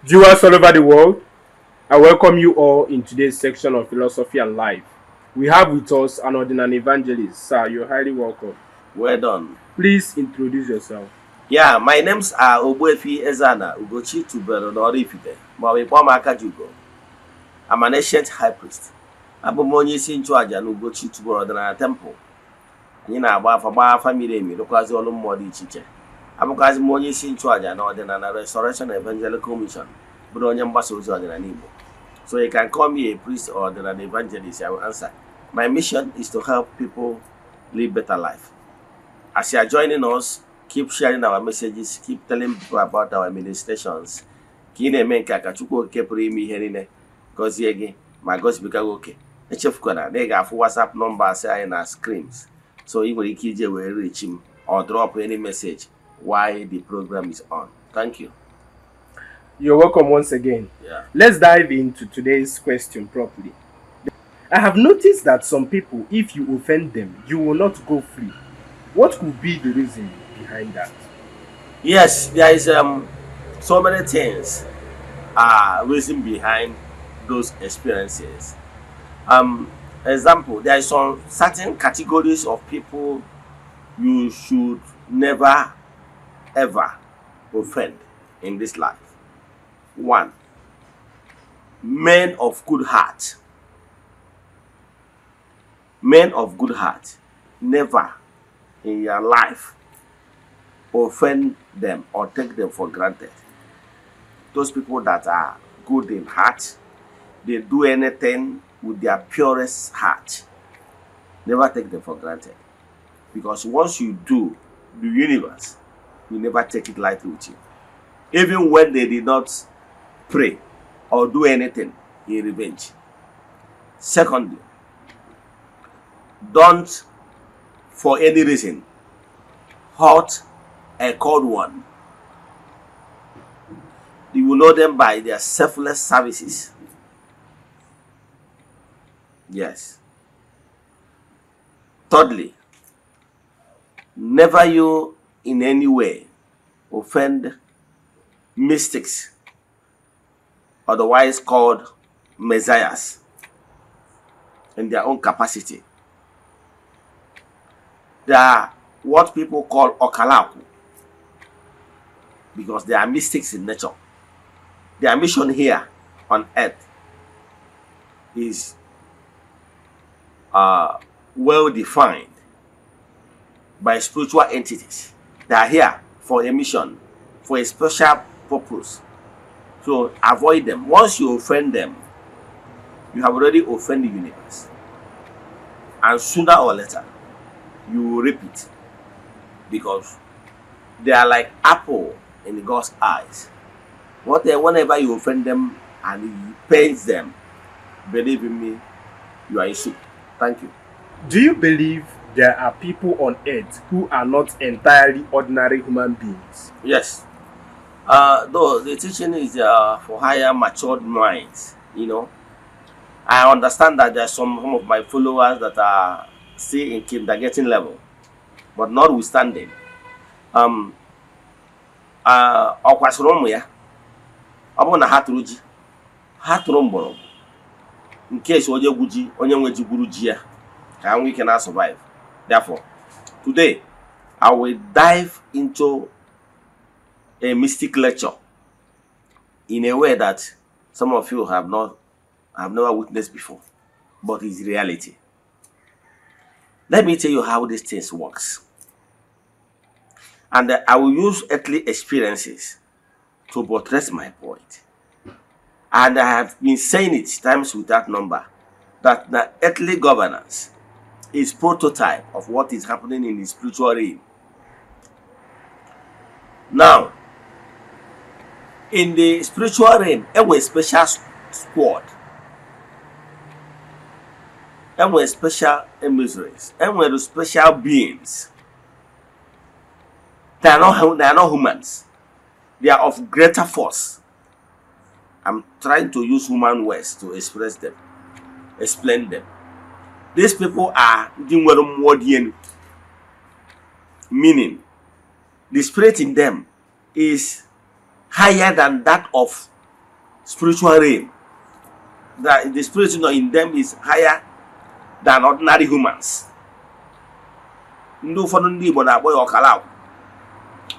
Viewers all over the world, I welcome you all in today's section of Philosophy and Life. We have with us an ordinary evangelist. Sir, you're highly welcome. Well done. Please introduce yourself. Yeah, my names are Ogbuefi Ezeana, ugochitubelu na Oraifite, ma ọ bụ ịkpọ m aka ji ugo. I'm an ancient high priest. Abụ m onye isi nchụaja na ugochitubelu ọdịnala temple. Anyị na-agba afa miri emi rụkwazi ọrụ mmụọ dị iche iche. Abụkwazi m onye isi nchụaja na ọdịnala Restoration Evangelical Mission, bụrụ onye mgbasa ozi ọdịnala Igbo. So you can call me a priest or an evangelist, I will answer. My mission is to help people live better life. As you are joining us, keep sharing our messages, keep telling people about our ministrations. Ka ị na-eme nke a ka Chukwu Okike pụrụ ime ihe niile gọzie gị ma gọzibiga gị oke. Echefukwana na ị ga-afụ WhatsApp number asị anyị na screens. So ị nwere ike ije wee reach m or drop any message while the program is on. Thank you. You're welcome once again. Yeah. Let's dive into today's question properly. I have noticed that some people, if you offend them, you will not go free. What could be the reason behind that? Yes, there is so many things reason behind those experiences. Example, there is some certain categories of people you should never ever offend in this life. One, men of good heart. Men of good heart, never in your life offend them or take them for granted. Those people that are good in heart, they do anything with their purest heart. Never take them for granted. Because once you do, the universe will never take it lightly with you. Even when they did not pray or do anything in revenge. Secondly, don't for any reason hurt a cold one. You will know them by their selfless services. Yes. Thirdly, never you in any way offend mystics, otherwise called messiahs, in their own capacity. They are what people call okalaku, because they are mystics in nature. Their mission here on earth is well defined by spiritual entities. They are here for a mission, for a special purpose. So avoid them. Once you offend them, you have already offended the universe. And sooner or later, you will reap it. Because they are like apple in God's eyes. Whenever you offend them and you pains them, believe in me, you are in soup. Thank you. Do you believe there are people on earth who are not entirely ordinary human beings? Yes. Though the teaching is for higher matured minds, I understand that there are some of my followers that are still in kindergarten level, but notwithstanding, ọ kwasịrị ụmụ ya, ọ bụrụ na ha tụrụ ji, ha tụrụ mgbọrọgwụ nke esi onye gwu ji, onye nwe ji gwuru ji ya ka ha nwee ike na survive. Therefore, today I will dive into a mystic lecture in a way that some of you have never witnessed before, but it's reality. Let me tell you how these things works. And I will use earthly experiences to buttress my point. And I have been saying it times without number, that the earthly governance is prototype of what is happening in the spiritual realm. Now, in the spiritual realm, there was a special squad. There were special emissaries. There were special beings. They are not humans. They are of greater force. I'm trying to use human words to express them, explain them. These people are meaning the spirit in them is higher than that of spiritual realm. That the spirit in them is higher than ordinary humans. Ndị ụfọdụ ndị Igbo na-akpọ ya ọkala akwụ.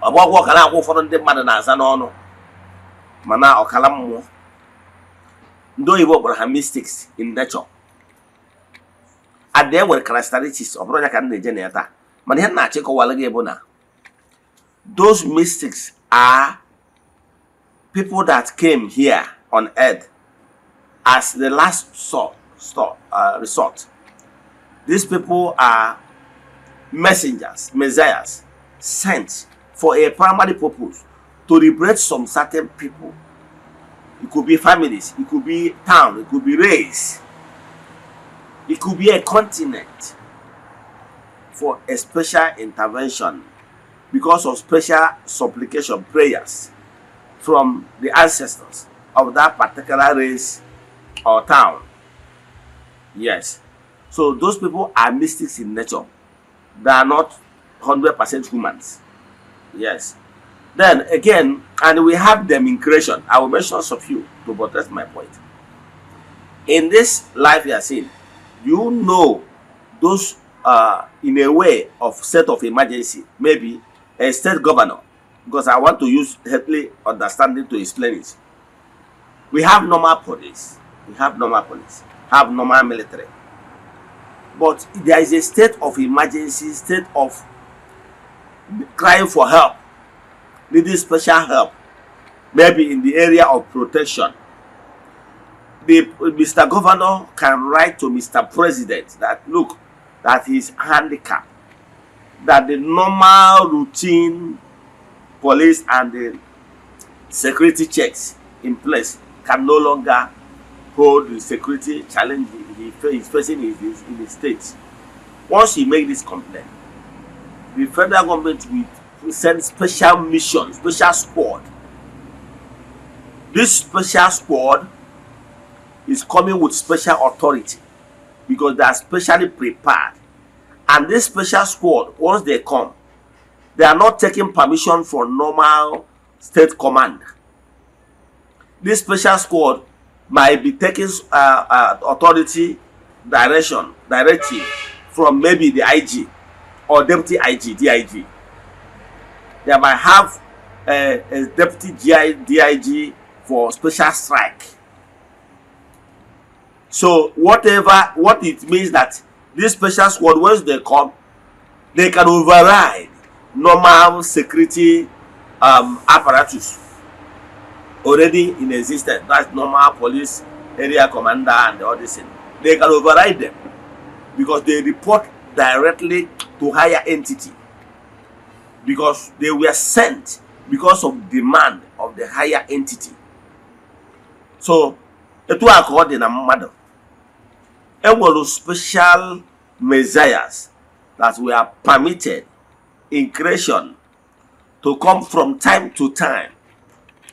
Ọgbọgwụ ọkala akwụ ụfọdụ ndị mmadụ na-aza n'ọnụ mana ọkala mmụọ. Ndị oyibo kpọrọ ha mystics in nature. And they were characteristics of ọbụrụ ya ka na-eje na ya taa. Mana ihe na-achịkọwala gị bụ na those mystics are people that came here on earth as the last resort. These people are messengers, messiahs, sent for a primary purpose to liberate some certain people. It could be families, it could be town, it could be race, it could be a continent, for a special intervention because of special supplication prayers from the ancestors of that particular race or town. Yes. So those people are mystics in nature. They are not 100% humans. Yes. Then again, and we have them in creation. I will mention some few to buttress my point. In this life you are seeing, you know those in a way of state of emergency, maybe a state governor, because I want to use healthly understanding to explain it. We have normal police, have normal military, but there is a state of emergency, state of crying for help, needing special help, maybe in the area of protection. Mr. Governor can write to Mr. President that look, that he's handicapped, that the normal routine police and the security checks in place can no longer hold the security challenge he's facing in his state. Once he make this complaint, the federal government will send special mission, special squad. This special squad is coming with special authority because they are specially prepared. And this special squad, once they come, they are not taking permission from normal state command. This special squad might be taking authority directive from maybe the IG or deputy IG, DIG. They might have a deputy DIG for special strike. So what it means that this special squad, once they come, they can override normal security apparatus already in existence. That's normal police area commander and all this thing. They can override them because they report directly to higher entity, because they were sent because of demand of the higher entity. So it was according to mother. There were special messiahs that were permitted in creation to come from time to time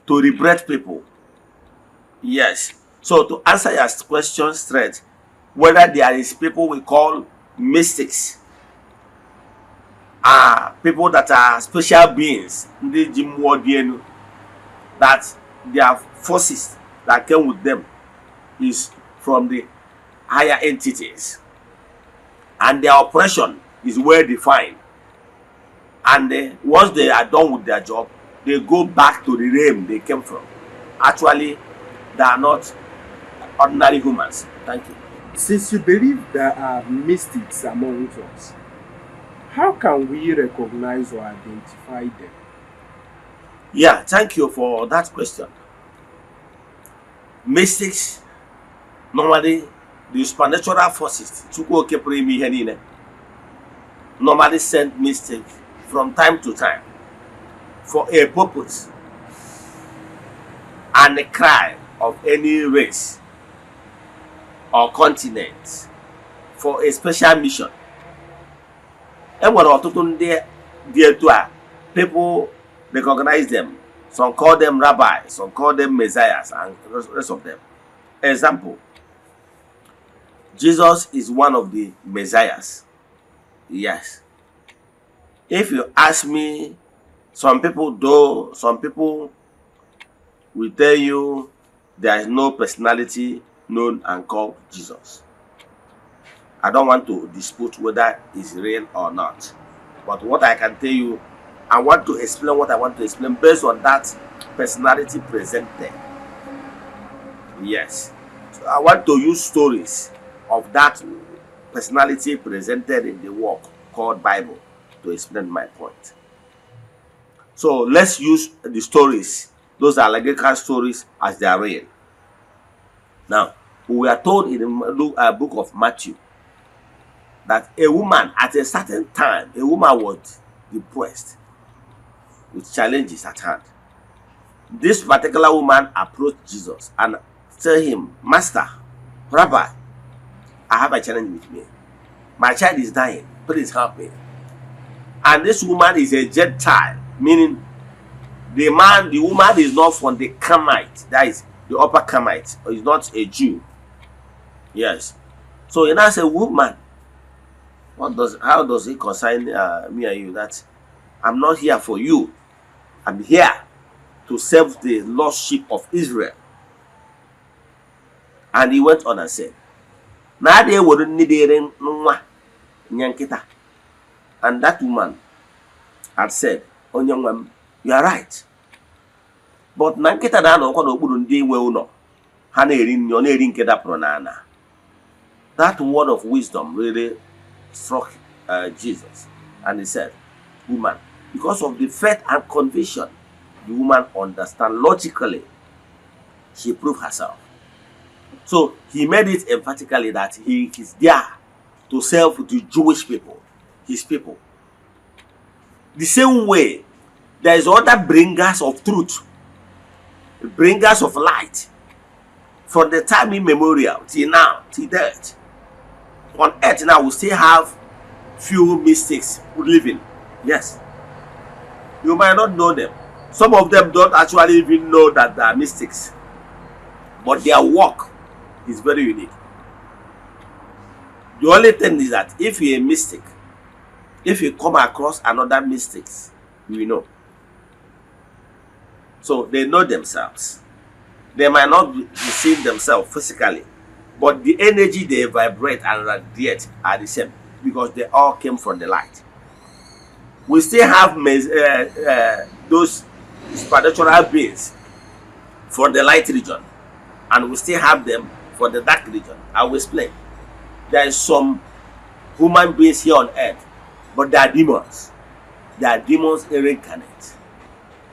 to liberate people. Yes. So to answer your question straight, whether there is people we call mystics, people that are special beings, that their forces that came with them is from the higher entities, and their operation is well defined, and once they are done with their job, they go back to the realm they came from. Actually, they are not ordinary humans. Thank you. Since you believe there are mystics among us, how can we recognize or identify them? Yeah, thank you for that question. Mystics, normally the supernatural forces normally send mystics from time to time for a purpose and a cry of any race or continent for a special mission. And what people recognize them. Some call them rabbis, some call them messiahs, and the rest of them. Example, Jesus is one of the messiahs. Yes. If you ask me, some people will tell you there is no personality known and called Jesus. I don't want to dispute whether it's real or not. But what I can tell you, I want to explain what I want to explain based on that personality presented. Yes. So I want to use stories of that personality presented in the work called Bible to explain my point. So let's use the stories, those allegorical stories, as they are real. Now, we are told in the book of Matthew that a woman at a certain time, a woman was depressed with challenges at hand. This particular woman approached Jesus and said him, Master, Rabbi, I have a challenge with me. My child is dying. Please help me. And this woman is a Gentile, meaning the woman is not from the Camite, that is the upper Camite, or is not a Jew. Yes. So you now say, woman, how does it concern me and you? That I'm not here for you. I'm here to serve the lost sheep of Israel. And he went on and said, and that woman had said, you are right. But nankita na no kwano okpuru ndi we uno ha na-eri nri ọ na-eri nke dapụrụ n'ana. That word of wisdom really struck Jesus, and he said, woman, because of the faith and conviction the woman understand logically, she proved herself. So he made it emphatically that he is there to serve the Jewish people, his people. The same way, there is other bringers of truth, bringers of light, from the time immemorial till now, till death. On earth now, we still have few mystics living. Yes. You might not know them. Some of them don't actually even know that they are mystics. But their work is very unique. The only thing is that if you're a mystic, if you come across another mystics, you will know. So they know themselves. They might not see themselves physically, but the energy they vibrate and radiate are the same because they all came from the light. We still have those supernatural beings for the light region, and we still have them for the dark region. I will explain. There is some human beings here on earth, but they are demons. They are demons incarnate.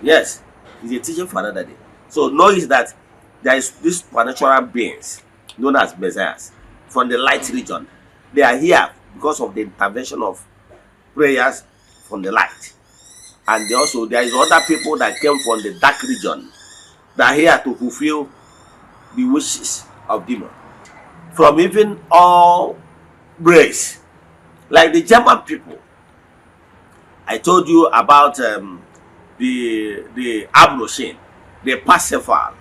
Yes, it's a teaching for another day. So notice that there is these supernatural beings known as messiahs from the light region. They are here because of the intervention of prayers from the light. And also there is other people that came from the dark region that are here to fulfill the wishes of demons. From even all race, like the German people. I told you about the Abroshin, the Parsifal.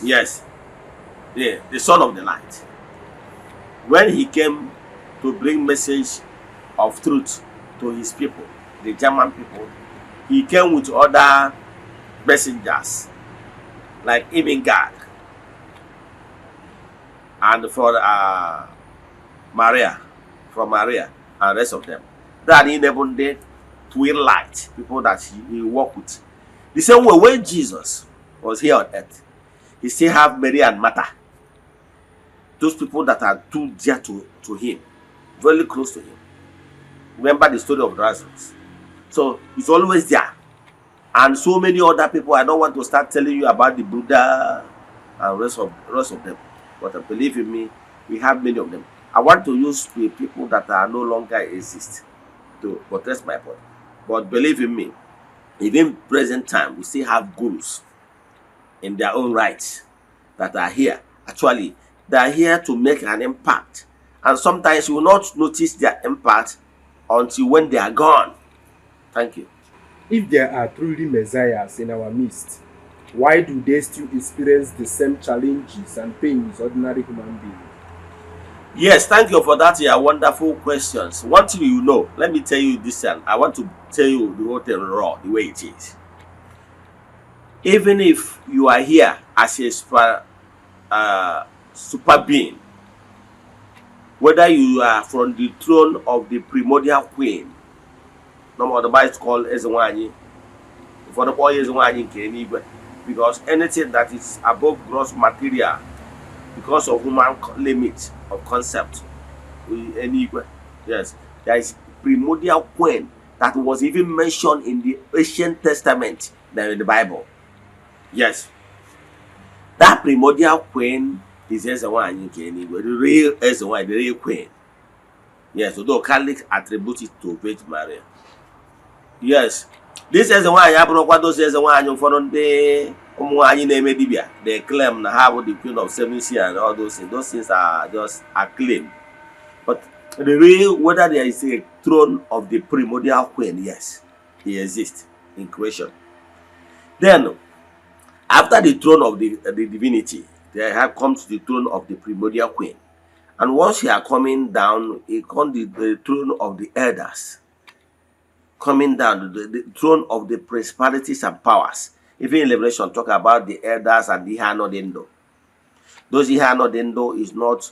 Yes, the son of the light. When he came to bring message of truth to his people, the German people, he came with other messengers like Ibingard and for Maria, from Maria and rest of them. That enabled the twin light, people that he worked with. The same way when Jesus was here on earth, he still have Mary and Martha. Those people that are too dear to him, very close to him. Remember the story of Lazarus. So he's always there. And so many other people. I don't want to start telling you about the Buddha and rest of them. But believe in me, we have many of them. I want to use the people that are no longer exist to protest my point. But believe in me, even present time, we still have gurus in their own rights that are here. Actually, they are here to make an impact. And sometimes you will not notice their impact until when they are gone. Thank you. If there are truly messiahs in our midst, why do they still experience the same challenges and pains ordinary human beings? Yes, thank you for that. Your wonderful questions. One thing you know, let me tell you this, and I want to tell you the whole thing raw, the way it is. Even if you are here as a super being, whether you are from the throne of the primordial queen, no more the Bible is called Eze-Ana, for the boy Eze-Ana, because anything that is above gross material, because of human limit of concept, yes, there is primordial queen that was even mentioned in the ancient testament than in the Bible. Yes, that primordial queen is Eze-Ana, the real Eze-Ana, the real queen. Yes, although Catholics attribute it to Virgin Maria. Yes, this Eze-Ana abụrụkwa those Eze-Ana ụfọdụ ndị ụmụ nwaanyị na-eme dibia. They claim na ha bụ the queen of seven seas and all those things. Those things are just acclaimed. But the real, whether there is a throne of the primordial queen, yes, it exists in creation. Then, after the throne of the divinity, there have comes the throne of the primordial queen. And once you are coming down, it comes the throne of the elders. Coming down, the throne of the principalities and powers. Even in Revelation, talk about the elders and the Hanodendo. Those Hanodendo is not,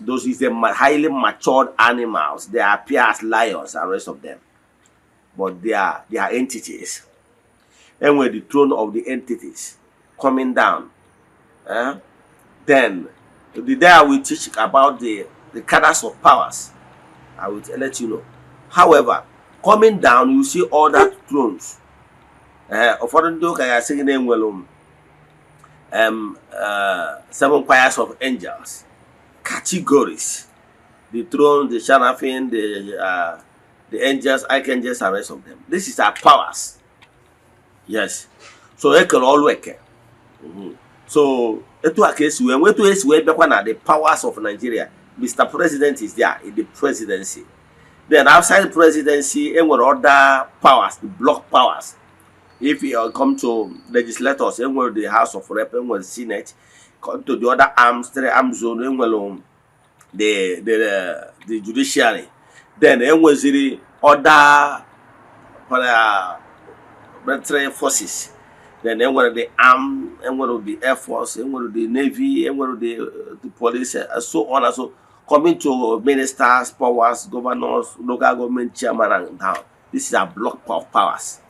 those is the highly matured animals. They appear as lions and rest of them. But they are entities. And with the throne of the entities coming down, then the day I will teach about the cadres of powers, I will let you know. However, coming down, you see other thrones. According to I say name well, 7 choirs of angels, categories, the throne, the seraphim, the angels, archangels, and rest of them. This is our powers. Yes, so they can all work. So the powers of Nigeria. Mr. President is there in the presidency. Then outside the presidency, and with other powers, the block powers. If you come to legislators, and with the House of Rep, and with the Senate, come to the other arms, 3 arms zone, and with the judiciary. Then and with the other military forces. Then with the arm, and with the Air Force, and with the Navy, and with the police, and so on and so. Coming to ministers, powers, governors, local government chairman, and down. This is a block of powers.